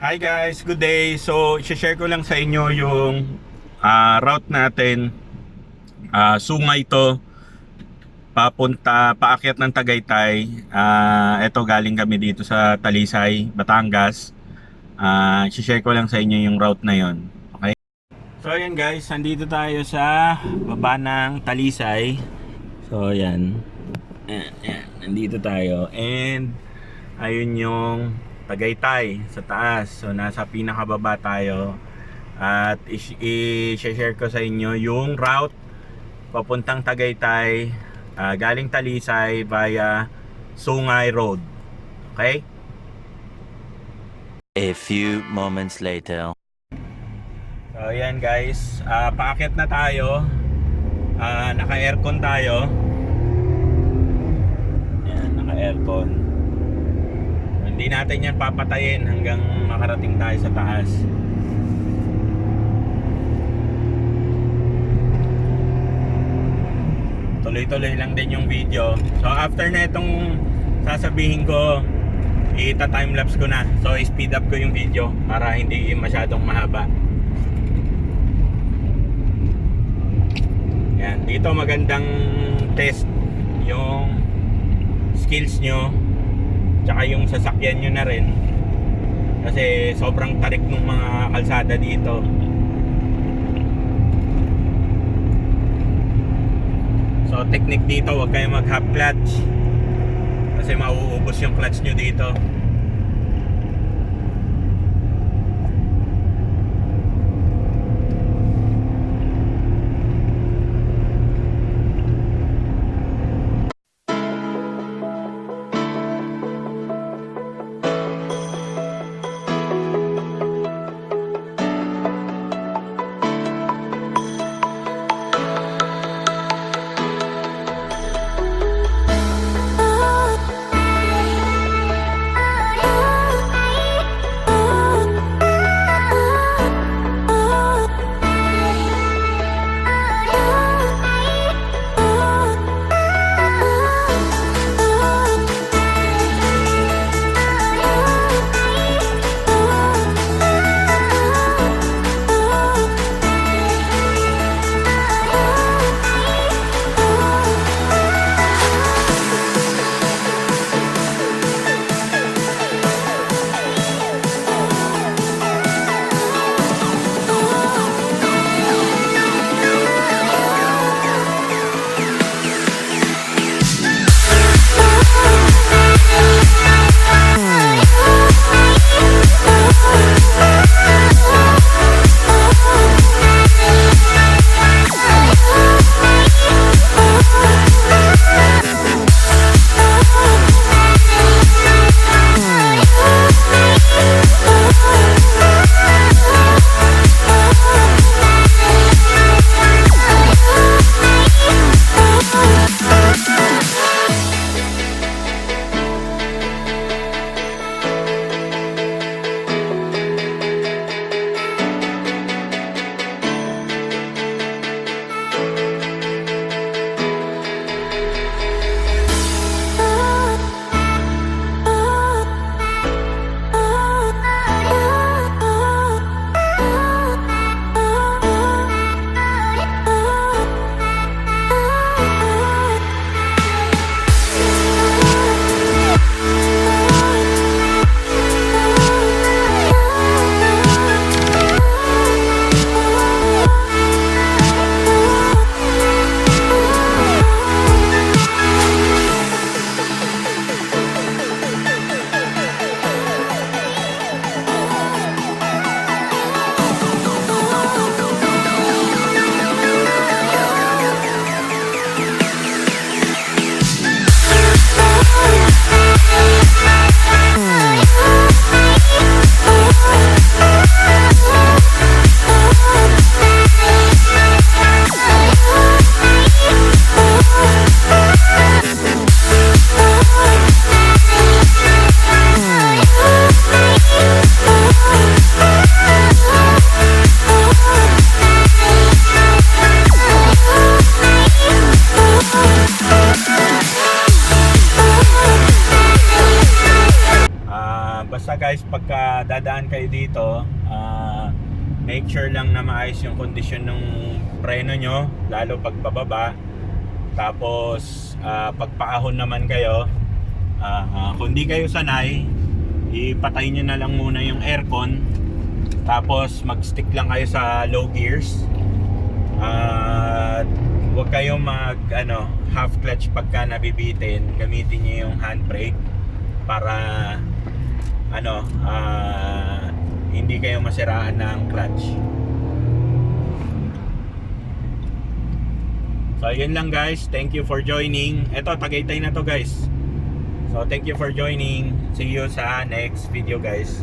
Hi guys, good day. So, i-share ko lang sa inyo yung route natin. Sungay to, paakyat ng Tagaytay. Ito galing kami dito sa Talisay, Batangas. I-share ko lang sa inyo yung route na yon. Okay? So, ayan guys, nandito tayo sa baba ng Talisay. So, ayan. Ayan, nandito tayo. And, ayun yung Tagaytay sa taas. So nasa pinakababa tayo. At i-share ko sa inyo yung route papuntang Tagaytay, galing Talisay via Sungay Road. Okay? A few moments later. So ayan guys, paakyat na tayo. Naka-aircon tayo. Ayan, naka-aircon. Hindi natin yan papatayin hanggang makarating tayo sa taas. Tuloy-tuloy lang din yung video. So after na itong sasabihin ko, ita-timelapse ko na. So speed up ko yung video para hindi masyadong mahaba. Yan, dito magandang test yung skills nyo, tsaka yung sasakyan nyo na rin, kasi sobrang tarik ng mga kalsada dito. So technique dito, huwag kayo mag half clutch kasi mauubos yung clutch nyo dito. guys, pagka dadaan kayo dito, make sure lang na maayos yung kondisyon ng preno nyo, lalo pag pababa. Tapos pagpaahon naman kayo, kung di kayo sanay, ipatay nyo na lang muna yung aircon. Tapos mag-stick lang kayo sa low gears. At huwag kayong half clutch pagka nabibitin. Gamitin nyo yung handbrake para hindi kayo masiraan ng clutch. So yun lang guys, thank you for joining. Eto, Tagaytay na to guys. So thank you for joining. See you sa next video guys.